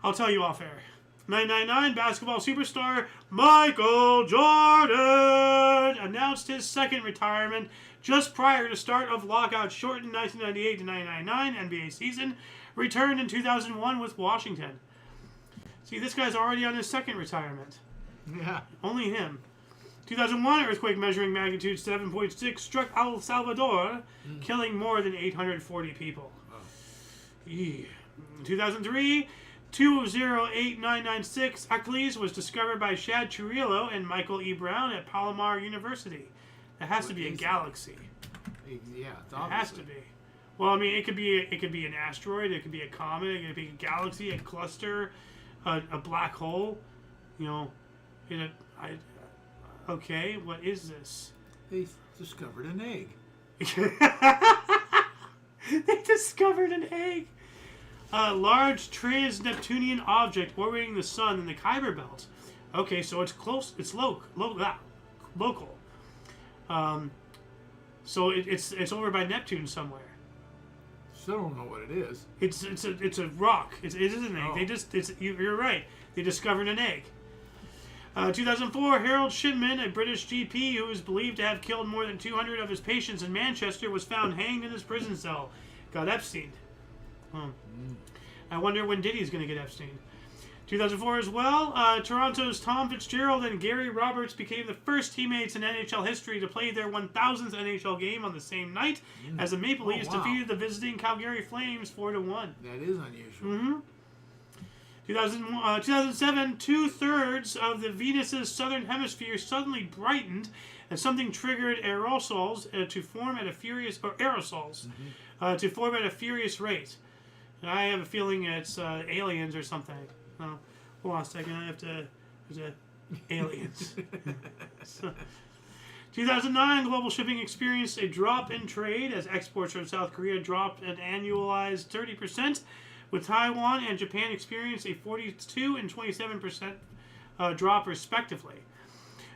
I'll tell you off air. 1999, basketball superstar Michael Jordan announced his second retirement just prior to start of lockout shortened 1998 to 1999 NBA season, returned in 2001 with Washington. See, this guy's already on his second retirement. Yeah. Only him. 2001 earthquake measuring magnitude 7.6 struck El Salvador, killing more than 840 people. Oh. Yeah. In 2003, 208996 Achilles was discovered by Shad Chirillo and Michael E. Brown at Palomar University. That has to be a galaxy. Yeah, it's It has obviously. to be. Well, I mean, it could be an asteroid, it could be a comet, it could be a galaxy, a cluster, a black hole. You know, okay, what is this? They discovered an egg. They discovered an egg. A large trans-Neptunian object orbiting the sun in the Kuiper Belt. Okay, so it's close. It's local. So it's over by Neptune somewhere. Still don't know what it is. It's a rock. It is an egg. Oh. You're right. They discovered an egg. 2004, Harold Shipman, a British GP who is believed to have killed more than 200 of his patients in Manchester, was found hanged in his prison cell. Got Epstein. I wonder when Diddy's going to get Epstein. 2004 as well, Toronto's Tom Fitzgerald and Gary Roberts became the first teammates in NHL history to play their 1,000th NHL game on the same night as the Maple Leafs defeated the visiting Calgary Flames 4-1. That is unusual. 2007, 2/3 of the Venus's southern hemisphere suddenly brightened as something triggered aerosols to form at a furious rate. I have a feeling it's aliens or something. Oh, hold on a second. I have to. There's aliens. 2009, global shipping experienced a drop in trade as exports from South Korea dropped an annualized 30%, with Taiwan and Japan experienced a 42 and 27% drop respectively.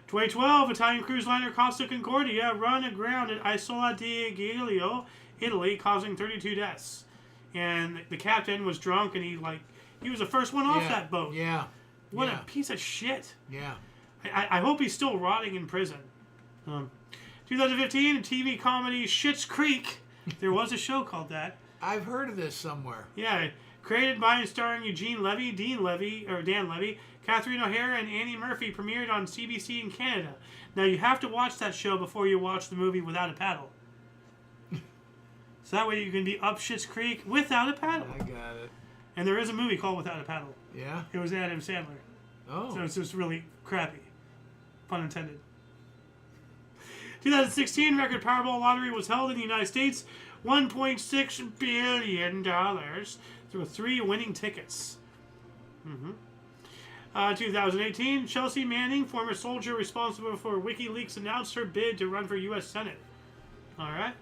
2012, Italian cruise liner Costa Concordia run aground at Isola di Giglio, Italy, causing 32 deaths. And the captain was drunk, and he was the first one off that boat. Yeah. What a piece of shit. Yeah. I hope he's still rotting in prison. 2015, TV comedy Schitt's Creek. There was a show called that. I've heard of this somewhere. Yeah, created by and starring Eugene Levy, Dan Levy, Catherine O'Hara, and Annie Murphy, premiered on CBC in Canada. Now, you have to watch that show before you watch the movie Without a Paddle. So that way you can be up Schitt's Creek without a paddle. I got it. And there is a movie called Without a Paddle. Yeah? It was Adam Sandler. Oh. So it's just really crappy. Pun intended. 2016 record Powerball lottery was held in the United States. $1.6 billion through 3 winning tickets. 2018, Chelsea Manning, former soldier responsible for WikiLeaks, announced her bid to run for U.S. Senate. All right.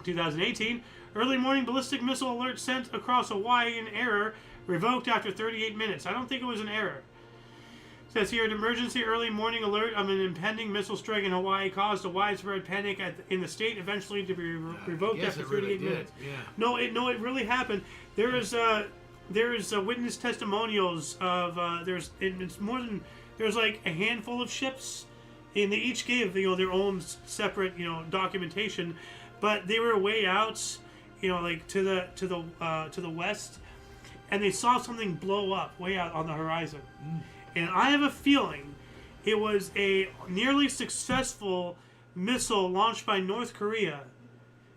2018, early morning ballistic missile alert sent across Hawaii in error, revoked after 38 minutes. I don't think it was an error. Says here, an emergency early morning alert of an impending missile strike in Hawaii caused a widespread panic in the state, eventually to be revoked after 38 minutes. Yeah. No, it really happened. There is witness testimonials of there's like a handful of ships, and they each gave their own separate documentation, but they were way out, like to the west, and they saw something blow up way out on the horizon. And I have a feeling it was a nearly successful missile launched by North Korea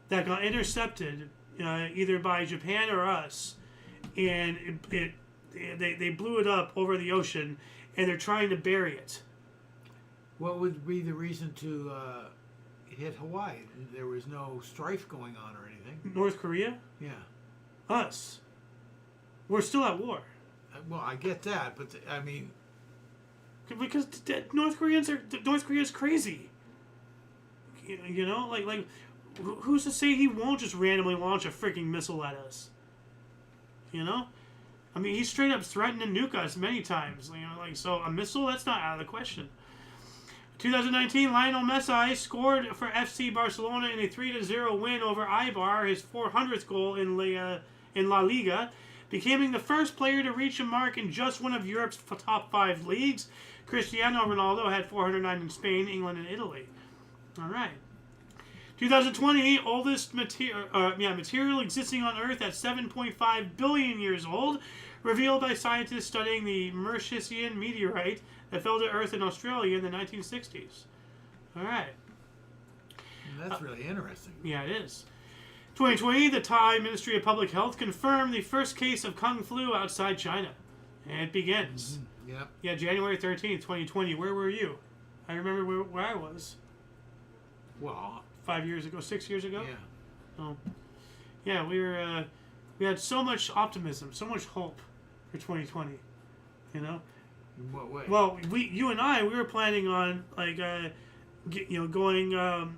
that got intercepted either by Japan or us, and they blew it up over the ocean, and they're trying to bury it. What would be the reason to hit Hawaii? There was no strife going on or anything. North Korea? Yeah. Us. We're still at war. Well, I get that, but I mean... Because North Korea's crazy. Like who's to say he won't just randomly launch a freaking missile at us? I mean, he straight up threatened to nuke us many times. So a missile, that's not out of the question. 2019, Lionel Messi scored for FC Barcelona in a 3-0 win over Eibar, his 400th goal in La Liga, becoming the first player to reach a mark in just one of Europe's top 5 leagues. Cristiano Ronaldo had 409 in Spain, England, and Italy. All right. 2020, oldest material existing on Earth at 7.5 billion years old, revealed by scientists studying the Martian meteorite that fell to Earth in Australia in the 1960s. All right. That's really interesting. Yeah, it is. 2020, the Thai Ministry of Public Health confirmed the first case of Kung Flu outside China. And it begins. Mm-hmm. Yep. Yeah, January 13th, 2020. Where were you? I remember where I was. Well, 5 years ago, 6 years ago. Yeah. So, yeah, we had so much optimism, so much hope for 2020. You know. In what way? Well, you and I, we were planning on like, going,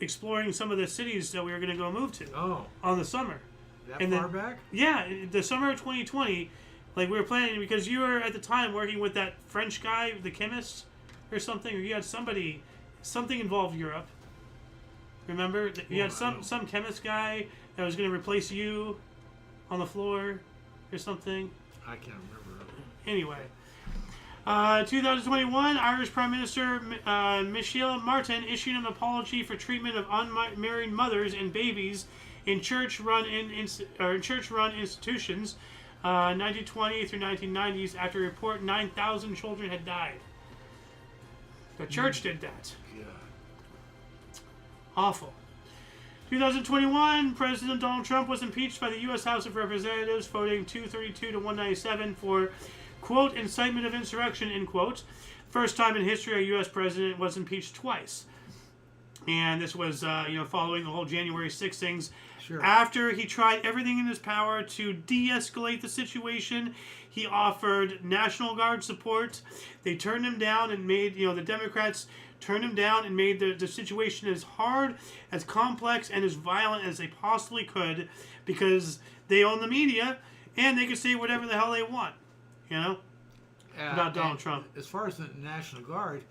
exploring some of the cities that we were going to go move to. Oh. On the summer. That and far then, back? Yeah, the summer of 2020, like we were planning because you were at the time working with that French guy, the chemist, or something. Or you had something involved Europe. Remember, you had some chemist guy that was going to replace you on the floor, or something. I can't remember. Anyway, 2021, Irish Prime Minister Michelle Martin issued an apology for treatment of unmarried mothers and babies in church-run institutions, 1920 through 1990s, after a report 9,000 children had died. The church did that. Yeah. Awful. 2021, President Donald Trump was impeached by the U.S. House of Representatives, voting 232 to 197 for, quote, incitement of insurrection, end quote. First time in history a U.S. president was impeached twice. And this was, following the whole January 6 things. Sure. After he tried everything in his power to de-escalate the situation, he offered National Guard support. They turned him down and made, the Democrats turned him down and made the situation as hard, as complex, and as violent as they possibly could because they own the media and they can say whatever the hell they want, about Donald Trump. As far as the National Guard,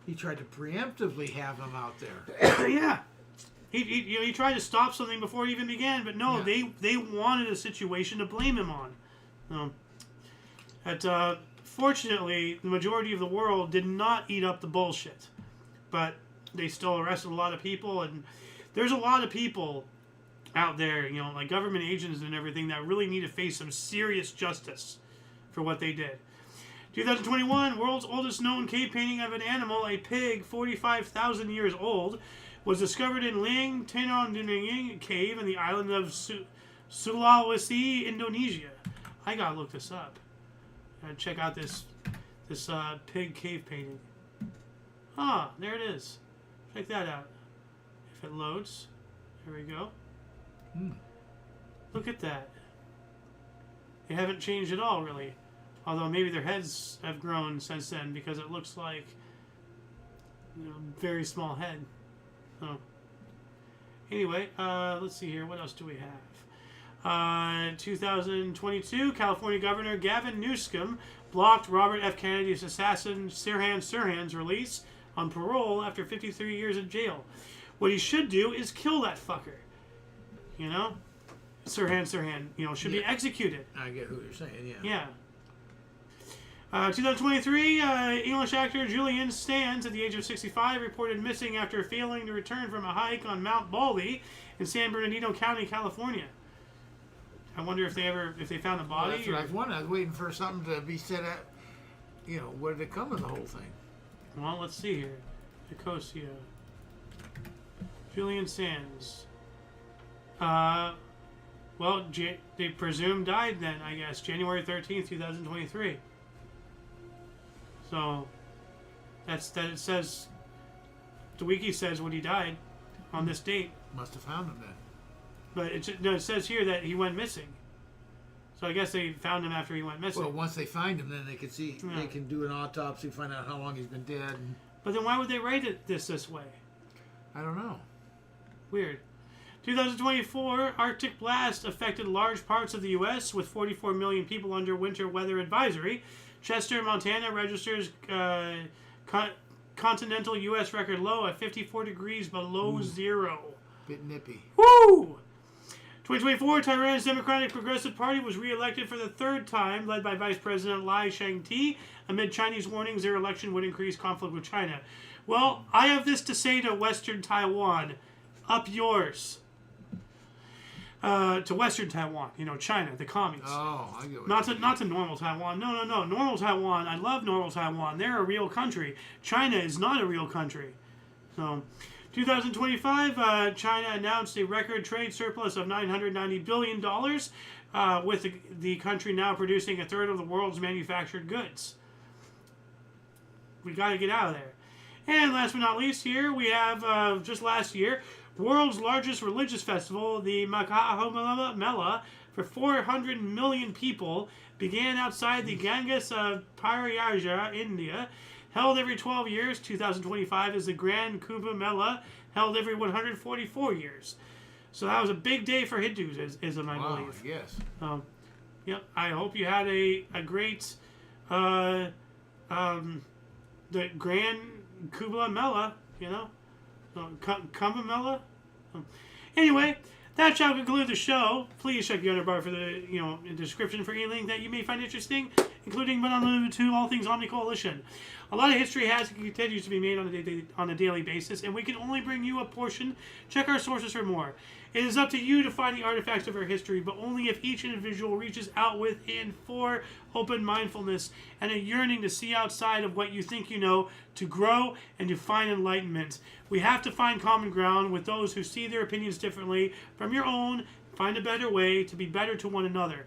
he tried to preemptively have them out there. Yeah. He tried to stop something before it even began, but no, they wanted a situation to blame him on. Fortunately, the majority of the world did not eat up the bullshit, but they still arrested a lot of people, and there's a lot of people out there, like government agents and everything, that really need to face some serious justice for what they did. 2021, world's oldest known cave painting of an animal, a pig 45,000 years old, was discovered in Ling Tenonding Cave in the island of Sulawesi, Indonesia. I gotta look this up. Gotta check out this pig cave painting. Ah, there it is. Check that out. If it loads, there we go. Look at that. They haven't changed at all, really. Although maybe their heads have grown since then, because it looks like very small head. So anyway, let's see here. What else do we have? 2022, California Governor Gavin Newsom blocked Robert F. Kennedy's assassin Sirhan's release on parole after 53 years in jail. What he should do is kill that fucker. Sirhan, should be executed. I get who you're saying, yeah. Yeah. 2023, English actor Julian Sands, at the age of 65, reported missing after failing to return from a hike on Mount Baldy in San Bernardino County, California. I wonder if they found a body. Well, that's what I was wondering. I was waiting for something to be said at, where did it come of the whole thing? Well, let's see here. Nicosia. Julian Sands. They presume died then, I guess. January 13th, 2023. So, it says, the wiki says when he died on this date. Must have found him then. But it says here that he went missing. So I guess they found him after he went missing. Well, once they find him, then they can see, they can do an autopsy, find out how long he's been dead. But then why would they write it this way? I don't know. Weird. 2024, Arctic blast affected large parts of the U.S., with 44 million people under winter weather advisory. Chester, Montana registers continental U.S. record low at 54 degrees below zero. Bit nippy. Woo! 2024, Tehran's Democratic Progressive Party was re-elected for the third time, led by Vice President Lai Chang-te, amid Chinese warnings their election would increase conflict with China. Well, I have this to say to Western Taiwan. Up yours. To Western Taiwan, China, the commies. Oh, I get what not to normal Taiwan. No. Normal Taiwan. I love normal Taiwan. They're a real country. China is not a real country. So, 2025, China announced a record trade surplus of $990 billion, with the country now producing a third of the world's manufactured goods. We got to get out of there. And last but not least, here we have just last year, world's largest religious festival, the Kumbh Mela, for 400 million people, began outside the Ganges of Prayagraj, India. Held every 12 years, 2025 is the Grand Kumbh Mela, held every 144 years. So that was a big day for Hinduism, I believe. Yes. Yeah, I hope you had a great the Grand Kumbh Mela, Kumbh Mela. Anyway, that shall conclude the show. Please check the underbar for the description for any link that you may find interesting, including but not limited to all things Omni Coalition. A lot of history has and continues to be made on a daily basis, and we can only bring you a portion. Check our sources for more. It is up to you to find the artifacts of our history, but only if each individual reaches out with and for open mindfulness and a yearning to see outside of what you think you know, to grow and to find enlightenment. We have to find common ground with those who see their opinions differently from your own, find a better way to be better to one another.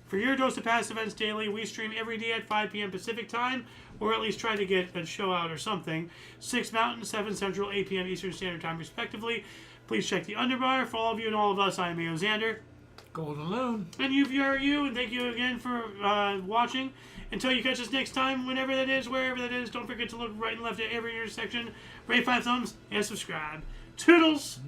For your dose of past events daily, we stream every day at 5 p.m. Pacific time, or at least try to get a show out or something. 6 Mountain, 7 Central, 8 p.m. Eastern Standard Time, respectively. Please check the underbar. For all of you and all of us, I am AO Xander. Golden Loon. And you are you, and thank you again for watching. Until you catch us next time, whenever that is, wherever that is, don't forget to look right and left at every intersection, rate 5 thumbs, and subscribe. Toodles!